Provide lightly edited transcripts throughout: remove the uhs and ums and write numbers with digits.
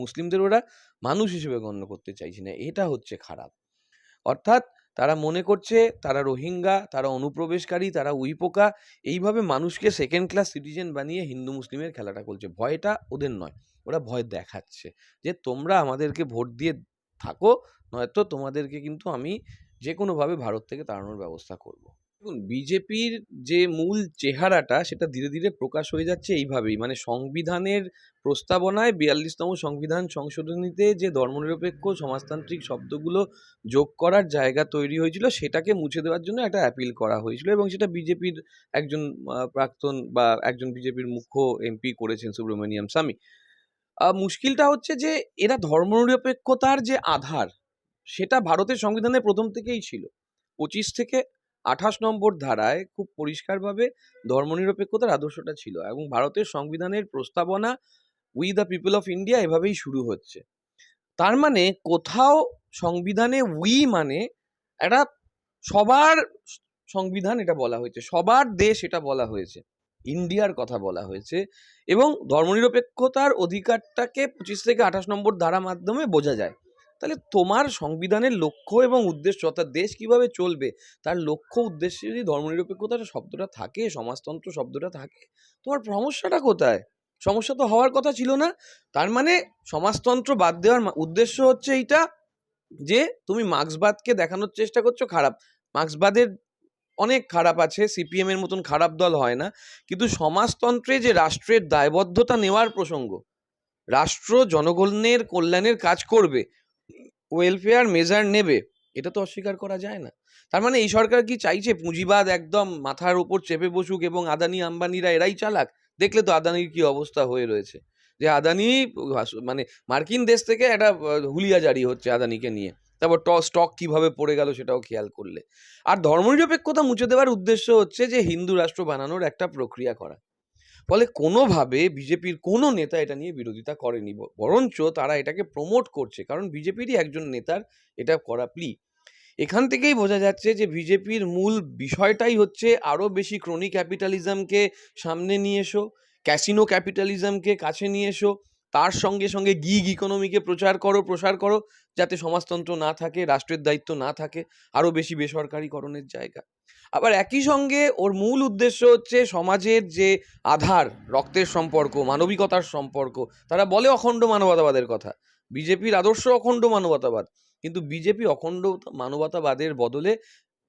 মুসলিমদের ওরা মানুষ হিসেবে গণ্য করতে চাইছে না, এটা হচ্ছে খারাপ। অর্থাৎ তারা মনে করছে তারা রোহিঙ্গা, তারা অনুপ্রবেশকারী, তারা উইপোকা, এইভাবে মানুষকে সেকেন্ড ক্লাস সিটিজেন বানিয়ে হিন্দু মুসলিমের খেলাটা করছে। ভয়টা ওদের নয়, ওরা ভয় দেখাচ্ছে যে তোমরা আমাদেরকে ভোট দিয়ে থাকো, নয়তো তোমাদেরকে কিন্তু আমি যে কোনোভাবে ভারত থেকে তাড়ানোর ব্যবস্থা করব। দেখুন, বিজেপির যে মূল চেহারাটা সেটা ধীরে ধীরে প্রকাশ হয়ে যাচ্ছে এইভাবেই, মানে সংবিধানের প্রস্তাবনায় 42তম সংবিধান সংশোধনীতে যে ধর্মনিরপেক্ষ সমাজতান্ত্রিক শব্দগুলো যোগ করার জায়গা তৈরি হয়েছিল সেটাকে মুছে দেওয়ার জন্য একটা অ্যাপিল করা হয়েছিল, এবং সেটা বিজেপির একজন প্রাক্তন বা একজন বিজেপির মুখ্য এমপি করেছেন, সুব্রমণিয়াম স্বামী। মুশকিলটা হচ্ছে যে এরা ধর্মনিরপেক্ষতার যে আধার সেটা ভারতের সংবিধানে প্রথম থেকেই ছিল। 25 থেকে 28 নম্বর ধারায় খুব পরিষ্কারভাবে ধর্মনিরপেক্ষতার আদর্শটা ছিল, এবং ভারতের সংবিধানের প্রস্তাবনা we the people of India এভাবেই শুরু হচ্ছে। তার মানে কোথাও সংবিধানে উই মানে একটা সবার সংবিধান এটা বলা হয়েছে, সবার দেশ এটা বলা হয়েছে, ইন্ডিয়ার কথা বলা হয়েছে, এবং ধর্মনিরপেক্ষতার অধিকারটাকে 25 থেকে 28 নম্বর ধারা মাধ্যমে বোঝা যায়। তাহলে তোমার সংবিধানের লক্ষ্য এবং উদ্দেশ্য, অর্থাৎ দেশ কিভাবে চলবে তার লক্ষ্য উদ্দেশ্যে যদি ধর্মনিরপেক্ষতার শব্দটা থাকে, সমাজতন্ত্র শব্দটা থাকে, তোমার সমস্যাটা কোথায়? সমস্যা তো হওয়ার কথা ছিল না। তার মানে সমাজতন্ত্র বাদ দেওয়ার উদ্দেশ্য হচ্ছে এইটা যে তুমি মার্ক্সবাদকে দেখানোর চেষ্টা করছো খারাপ। মার্ক্সবাদের অনেক খারাপ আছে, সিপিএম এর মতন খারাপ দল হয় না, কিন্তু সমাজতন্ত্রে যে রাষ্ট্রের দায়বদ্ধতা নেওয়ার প্রসঙ্গ, রাষ্ট্র জনগণের কল্যাণের কাজ করবে, ওয়েলফেয়ার মেজার নেবে, এটা তো অস্বীকার করা যায় না। তার মানে এই সরকার কি চাইছে পুঁজিবাদ একদম মাথার উপর চেপে বসুক এবং আদানি আম্বানিরা এরাই চালাক? দেখলে তো আদানির কি অবস্থা হয়ে রয়েছে, যে আদানি মানে মার্কিন দেশ থেকে একটা হুলিয়া জারি হচ্ছে আদানিকে নিয়ে, তারপর স্টক কিভাবে পড়ে গেল সেটাও খেয়াল করলে। আর ধর্মনিরপেক্ষতা মুছে দেওয়ার উদ্দেশ্য হচ্ছে যে হিন্দু রাষ্ট্র বানানোর একটা প্রক্রিয়া করা। ফলে কোনোভাবে বিজেপির কোনো নেতা এটা নিয়ে বিরোধিতা করেনি, বরঞ্চ তারা এটাকে প্রমোট করছে, কারণ বিজেপিরই একজন নেতার এটা করা প্লি। এখান থেকেই বোঝা যাচ্ছে যে বিজেপির মূল বিষয়টাই হচ্ছে আরও বেশি ক্রনি ক্যাপিটালিজমকে সামনে নিয়ে এসো, ক্যাসিনো ক্যাপিটালিজমকে কাছে নিয়ে এসো, তার সঙ্গে সঙ্গে গিগ ইকোনমিকে প্রসার করো, যাতে সমাজতন্ত্র না থাকে, রাষ্ট্রের দায়িত্ব না থাকে, আরও বেশি বেসরকারিকরণের জায়গা। আবার একই সঙ্গে ওর মূল উদ্দেশ্য হচ্ছে সমাজের যে আধার, রক্তের সম্পর্ক, মানবিকতার সম্পর্ক, তারা বলে অখণ্ড মানবতাবাদের কথা, বিজেপির আদর্শ অখণ্ড মানবতাবাদ, কিন্তু বিজেপি অখণ্ড মানবতাবাদের বদলে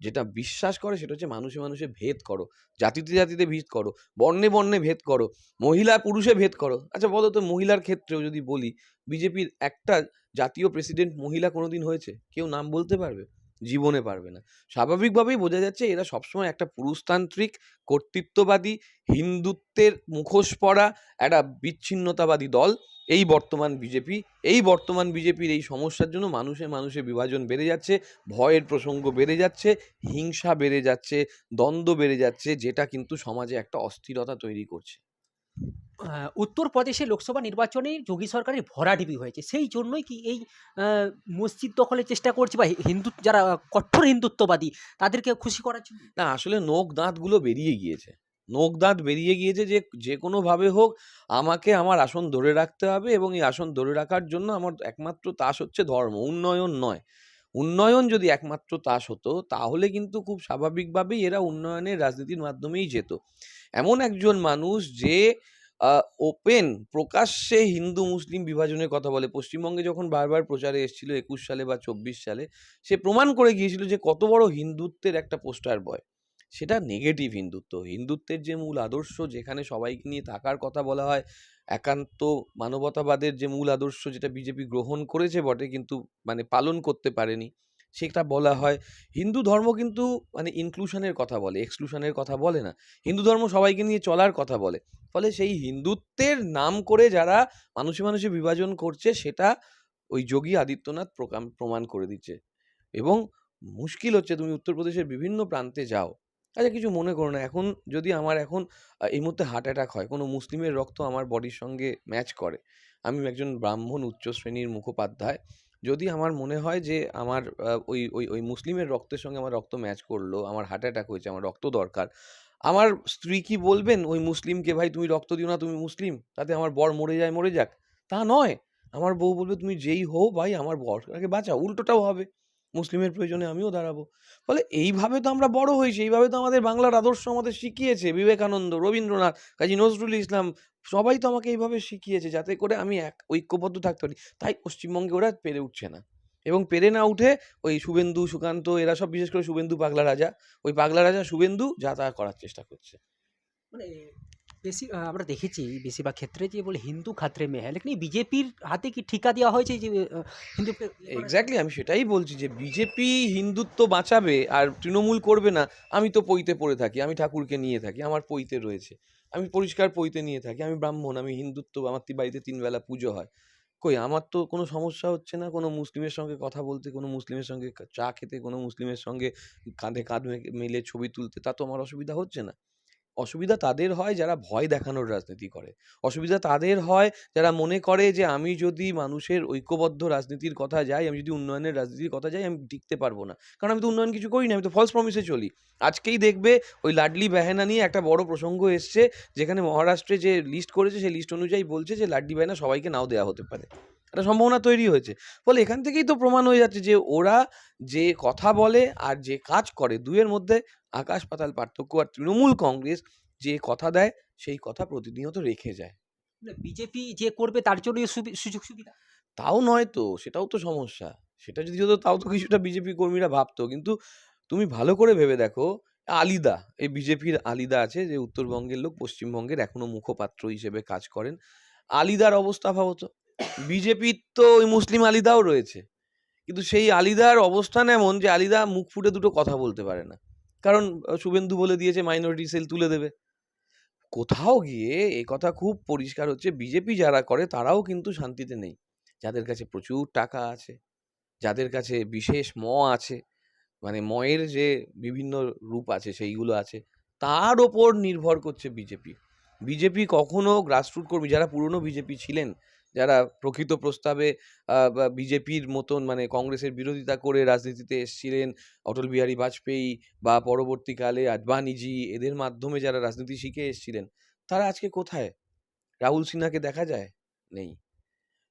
যেটা বিশ্বাস করে সেটা হচ্ছে মানুষে মানুষে ভেদ করো, জাতিতে জাতিতে ভেদ করো, বর্ণে বর্ণে ভেদ করো, মহিলা পুরুষে ভেদ করো। আচ্ছা বলো তো, মহিলার ক্ষেত্রেও যদি বলি, বিজেপির একটা জাতীয় প্রেসিডেন্ট মহিলা কোনোদিন হয়েছে? কেউ নাম বলতে পারবে? জীবনে পারবে না। স্বাভাবিকভাবেই বোঝা যাচ্ছে এরা সবসময় একটা পুরুষতান্ত্রিক, কর্তৃত্ববাদী, হিন্দুত্বের মুখোশ পরা একটা বিচ্ছিন্নতাবাদী দল। এই বর্তমান বিজেপির এই সমস্যার জন্য মানুষে মানুষে বিভাজন বেড়ে যাচ্ছে, ভয়ের প্রসঙ্গ বেড়ে যাচ্ছে, হিংসা বেড়ে যাচ্ছে, দ্বন্দ্ব বেড়ে যাচ্ছে, যেটা কিন্তু সমাজে একটা অস্থিরতা তৈরি করছে। উত্তরপ্রদেশে লোকসভা নির্বাচনে যোগী সরকারের ভরাডুবি হয়েছে। সেই জন্যই কি এই মসজিদ দখলের চেষ্টা করছে বা হিন্দু যারা কট্টর হিন্দুত্ববাদী তাদেরকে খুশি করার জন্য? না, আসলে নখ দাঁতগুলো বেরিয়ে গিয়েছে। নখ দাঁত বেরিয়ে গিয়েছে যে যেকোনোভাবে হোক আমাকে আমার আসন ধরে রাখতে হবে, এবং এই আসন ধরে রাখার জন্য আমার একমাত্র তাস হচ্ছে ধর্ম, উন্নয়ন নয়। উন্নয়ন যদি একমাত্র তাস হতো তাহলে কিন্তু খুব স্বাভাবিকভাবেই এরা উন্নয়নের রাজনীতির মাধ্যমেই যেত। এমন একজন মানুষ যে ওপেন প্রকাশ্যে হিন্দু মুসলিম বিভাজনের কথা বলে, পশ্চিমবঙ্গে যখন বারবার প্রচারে এসেছিল 21 সালে বা 24 সালে, সে প্রমাণ করে গিয়েছিল যে কত বড় হিন্দুত্বের একটা পোস্টার বয়। সেটা নেগেটিভ হিন্দুত্ব। হিন্দুত্বের যে মূল আদর্শ, যেখানে সবাইকে নিয়ে থাকার কথা বলা হয়, একান্ত মানবতাবাদের যে মূল আদর্শ যেটা বিজেপি গ্রহণ করেছে বটে কিন্তু মানে পালন করতে পারেনি, সেটা বলা হয়। হিন্দু ধর্ম কিন্তু মানে ইনক্লুশনের কথা বলে, এক্সক্লুশনের কথা বলে না। হিন্দু ধর্ম সবাইকে নিয়ে চলার কথা বলে। ফলে সেই হিন্দুত্বের নাম করে যারা মানুষে মানুষে বিভাজন করছে সেটা ওই যোগী আদিত্যনাথ প্রমাণ করে দিচ্ছে। এবং মুশকিল হচ্ছে, তুমি উত্তরপ্রদেশের বিভিন্ন প্রান্তে যাও, আচ্ছা কিছু মনে করো না, এখন যদি আমার এখন এই মুহূর্তে হার্ট অ্যাটাক হয়, কোনো মুসলিমের রক্ত আমার বডির সঙ্গে ম্যাচ করে, আমি একজন ব্রাহ্মণ উচ্চ শ্রেণীর মুখোপাধ্যায়, যদি আমার মনে হয় যে আমার ওই ওই ওই মুসলিমের রক্তের সঙ্গে আমার রক্ত ম্যাচ করলো, আমার হার্ট অ্যাটাক হয়েছে, আমার রক্ত দরকার, আমার স্ত্রী কি বলবেন ওই মুসলিমকে, ভাই তুমি রক্ত দিও না, তুমি মুসলিম, তাতে আমার বর মরে যায়, মরে যাক? তা নয়। আমার বউ বলবে, "তুমি যেই হও ভাই আমার বরটাকে বাঁচাও।" উল্টোটাও হবে। মুসলিমের প্রয়োজনে আমিও দাঁড়াবো। ফলে এইভাবে তো আমরা বড় হয়েছি। এইভাবে তো আমাদের বাংলার আদর্শ আমাদের শিখিয়েছে বিবেকানন্দ, রবীন্দ্রনাথ, কাজী নজরুল ইসলাম সবাই তো আমাকে এইভাবে শিখিয়েছে যাতে করে আমি ঐক্যবদ্ধ থাকতে পারি। তাই পশ্চিমবঙ্গে ওরা পেরে উঠছে না। এবং পেরে না উঠে ওই শুভেন্দু, সুকান্ত এরা সব বিশেষ করে শুভেন্দু পাগলা রাজা, ওই পাগলা রাজা শুভেন্দু যা তা করার চেষ্টা করছে। মানে বেশি আমরা দেখেছি বেশিরভাগ ক্ষেত্রে যে বলে হিন্দু খাতরে মে হ্যায়, লেকিন এই বিজেপির হাতে কি ঠিকা দেওয়া হয়েছে যে হিন্দুকে ইয়ে করার জন্য? এক্সাক্টলি আমি সেটাই বলছি যে বিজেপি হিন্দুত্ব বাঁচাবে আর তৃণমূল করবে না। আমি তো পৈতে পড়ে থাকি, আমি ঠাকুরকে নিয়ে থাকি, আমার পৈতে রয়েছে, আমি পরিষ্কার পৈতে নিয়ে থাকি, আমি ব্রাহ্মণ, আমি হিন্দুত্ব, আমার বাড়িতে ৩ বেলা পুজো হয়। কই আমার তো কোনো সমস্যা হচ্ছে না কোনো মুসলিমের সঙ্গে কথা বলতে, কোনো মুসলিমের সঙ্গে চা খেতে, কোনো মুসলিমের সঙ্গে কাঁধে কাঁধ মিলিয়ে ছবি তুলতে, তা তো আমার অসুবিধা হচ্ছে না। অসুবিধা তাদের হয় যারা ভয় দেখানোর রাজনীতি করে। অসুবিধা তাদের হয় যারা মনে করে যে আমি যদি মানুষের ঐক্যবদ্ধ রাজনীতির কথা যাই, আমি যদি উন্নয়নের রাজনীতির কথা যাই, আমি টিকতে পারবো না। কারণ আমি তো উন্নয়ন কিছু করি না, আমি তো ফলস প্রমিসে চলি। আজকেই দেখবে ওই লাডলি বেহেনা নিয়ে একটা বড় প্রসঙ্গ এসছে, যেখানে মহারাষ্ট্রে যে লিস্ট করেছে সেই লিস্ট অনুযায়ী বলছে যে লাডলি বেহেনা সবাইকে নাও দেওয়া হতে পারে। একটা সম্ভাবনা তৈরি হয়েছে। ফলে এখান থেকেই তো প্রমাণ হয়ে যাচ্ছে যে ওরা যে কথা বলে আর যে কাজ করে ২ এর মধ্যে আকাশ পাতাল পার্থক্য। আর তৃণমূল কংগ্রেস যে কথা দেয় সেই কথা প্রতিনিয়ত রেখে যায়। মানে বিজেপি যে করবে তার জন্যই সুযোগ সুবিধা। তাও নয় তো, সেটাও তো সমস্যা। সেটা যদি হতো তাও তো কিছুটা বিজেপি কর্মীরা ভাবতো। কিন্তু তুমি ভালো করে ভেবে দেখো, আলিদা, এই বিজেপির আলিদা আছে যে উত্তরবঙ্গের লোক, পশ্চিমবঙ্গের এখনো মুখপাত্র হিসেবে কাজ করেন। আলিদার অবস্থা ভাবো তো। বিজেপির তো ওই মুসলিম আলিদাও রয়েছে। কিন্তু সেই আলিদার অবস্থান এমন যে আলিদা মুখ ফুটে দুটো কথা বলতে পারে না। কারণ শুভেন্দু বলে দিয়েছে মাইনরিটি সেল তুলে দেবে। কোথাও গিয়ে এ কথা খুব পরিষ্কার হচ্ছে বিজেপি যারা করে তারাও কিন্তু শান্তিতে নেই। যাদের কাছে প্রচুর টাকা আছে, যাদের কাছে বিশেষ আছে, মানে ময়ের যে বিভিন্ন রূপ আছে সেইগুলো আছে, তার ওপর নির্ভর করছে বিজেপি। বিজেপি কখনো গ্রাসরুট কর্মী যারা পুরনো বিজেপি ছিলেন, যারা প্রকৃত প্রস্তাবে বা বিজেপির মতন মানে কংগ্রেসের বিরোধিতা করে রাজনীতিতে এসছিলেন, অটল বিহারী বাজপেয়ী বা পরবর্তীকালে আডবাণীজি এদের মাধ্যমে যারা রাজনীতি শিখে এসছিলেন, তারা আজকে কোথায়? রাহুল সিনহাকে দেখা যায়? নেই।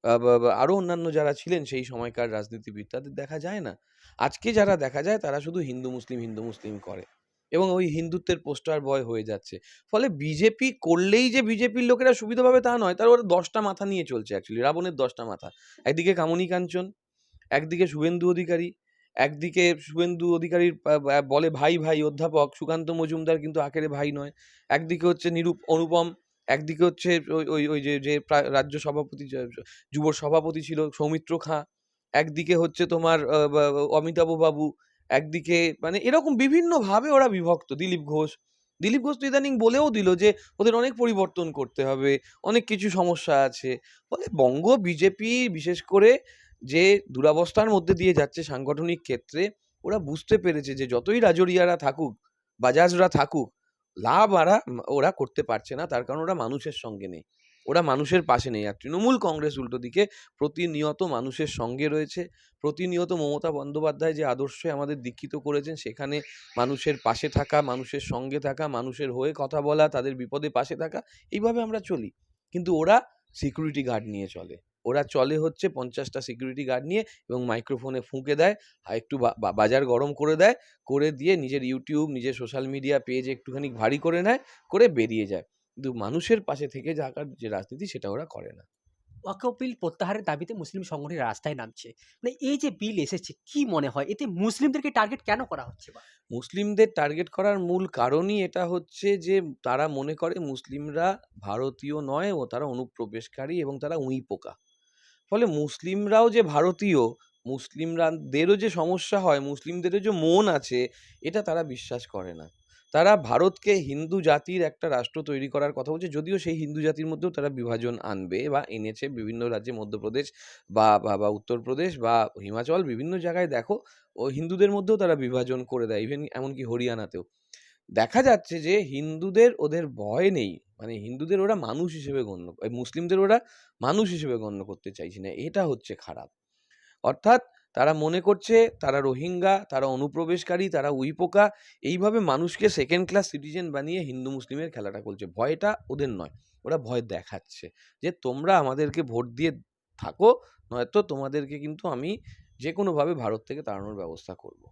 বা আরো অন্যান্য যারা ছিলেন সেই সময়কার রাজনীতিবিদ তাদের দেখা যায় না। আজকে যারা দেখা যায় তারা শুধু হিন্দু মুসলিম, হিন্দু মুসলিম করে এবং ওই হিন্দুত্বের পোস্টার বয় হয়ে যাচ্ছে। ফলে বিজেপি করলেই যে বিজেপির লোকেরা সুবিধা পাবে তা নয়। তারা ওরা ১০ টা মাথা নিয়ে চলছে অ্যাকচুয়ালি, রাবণের ১০ টা মাথা। একদিকে কামিনী কাঞ্চন, একদিকে শুভেন্দু অধিকারী, একদিকে শুভেন্দু অধিকারীর বলে ভাই, ভাই অধ্যাপক সুকান্ত মজুমদার কিন্তু আখেরে ভাই নয়। একদিকে হচ্ছে অনুপম, একদিকে হচ্ছে ওই ওই ওই যে যে রাজ্য সভাপতি যুব সভাপতি ছিল সৌমিত্র খাঁ, একদিকে হচ্ছে তোমার অমিতাভ বাবু, একদিকে মানে এরকম বিভিন্নভাবে ওরা বিভক্ত। দিলীপ ঘোষ। দিলীপ ঘোষ তো ইদানিং বলেও দিল যে ওদের অনেক পরিবর্তন করতে হবে, অনেক কিছু সমস্যা আছে। ফলে বঙ্গ বিজেপি বিশেষ করে যে দুরবস্থার মধ্যে দিয়ে যাচ্ছে সাংগঠনিক ক্ষেত্রে, ওরা বুঝতে পেরেছে যে যতই রাজোরিয়ারা থাকুক, বাজাজরা থাকুক, লাভ ওরা করতে পারছে না। তার কারণ ওরা মানুষের সঙ্গে নেই। ওরা মানুষের পাশে নেই। আর তৃণমূল কংগ্রেস উল্টো দিকে প্রতিনিয়ত মানুষের সঙ্গে রয়েছে। প্রতিনিয়ত মমতা বন্দ্যোপাধ্যায় যে আদর্শে আমাদের দীক্ষিত করেছেন সেখানে মানুষের পাশে থাকা, মানুষের সঙ্গে থাকা, মানুষের হয়ে কথা বলা, তাদের বিপদে পাশে থাকা, এইভাবে আমরা চলি। কিন্তু ওরা সিকিউরিটি গার্ড নিয়ে চলে। ওরা চলে হচ্ছে ৫০ টা সিকিউরিটি গার্ড নিয়ে এবং মাইক্রোফোনে ফুঁকে দেয়, আর একটু বাজার গরম করে দেয়, করে দিয়ে নিজের ইউটিউব, নিজের সোশ্যাল মিডিয়া পেজ একটুখানি ভারী করে নেয়, করে বেরিয়ে যায়। কিন্তু মানুষের পাশে থেকে থাকার যে রাজনীতি সেটা ওরা করে না। ওয়াকফ বিল প্রত্যাহারের দাবিতে মুসলিম সংগঠনের রাস্তায় নামছে। মানে এই যে বিল এসেছে কি মনে হয় এতে মুসলিমদেরকে টার্গেট কেন করা হচ্ছে বা? মুসলিমদের টার্গেট করার মূল কারণই এটা হচ্ছে যে তারা মনে করে মুসলিমরা ভারতীয় নয় ও তারা অনুপ্রবেশকারী এবং তারা উঁইপোকা। ফলে মুসলিমরাও যে ভারতীয়, মুসলিমদেরও যে সমস্যা হয়, মুসলিমদেরও যে মন আছে, এটা তারা বিশ্বাস করে না। তারা ভারতকে হিন্দু জাতির একটা রাষ্ট্র তৈরি করার কথা বলছে। যদিও সেই হিন্দু জাতির মধ্যেও তারা বিভাজন আনবে বা এনেছে বিভিন্ন রাজ্যে মধ্যপ্রদেশ বা উত্তরপ্রদেশ বা হিমাচল বিভিন্ন জায়গায় দেখো ও হিন্দুদের মধ্যেও তারা বিভাজন করে দেয়। ইভেন এমনকি হরিয়ানাতেও। দেখা যাচ্ছে যে হিন্দুদের ওদের ভয় নেই। মানে হিন্দুদের ওরা মানুষ হিসেবে মুসলিমদের ওরা মানুষ হিসেবে গণ্য করতে চাইছে না। এটা হচ্ছে খারাপ। অর্থাৎ তারা মনে করছে তারা রোহিঙ্গা, তারা অনুপ্রবেশকারী, তারা উইপোকা। এইভাবে মানুষকে সেকেন্ড ক্লাস সিটিজেন বানিয়ে হিন্দু মুসলিমের খেলাটা করছে। ভয়টা ওদের নয়। ওরা ভয় দেখাচ্ছে যে তোমরা আমাদেরকে ভোট দিয়ে থাকো, নয়তো তোমাদেরকে কিন্তু আমি যে কোনোভাবে ভারত থেকে তাড়ানোর ব্যবস্থা করব।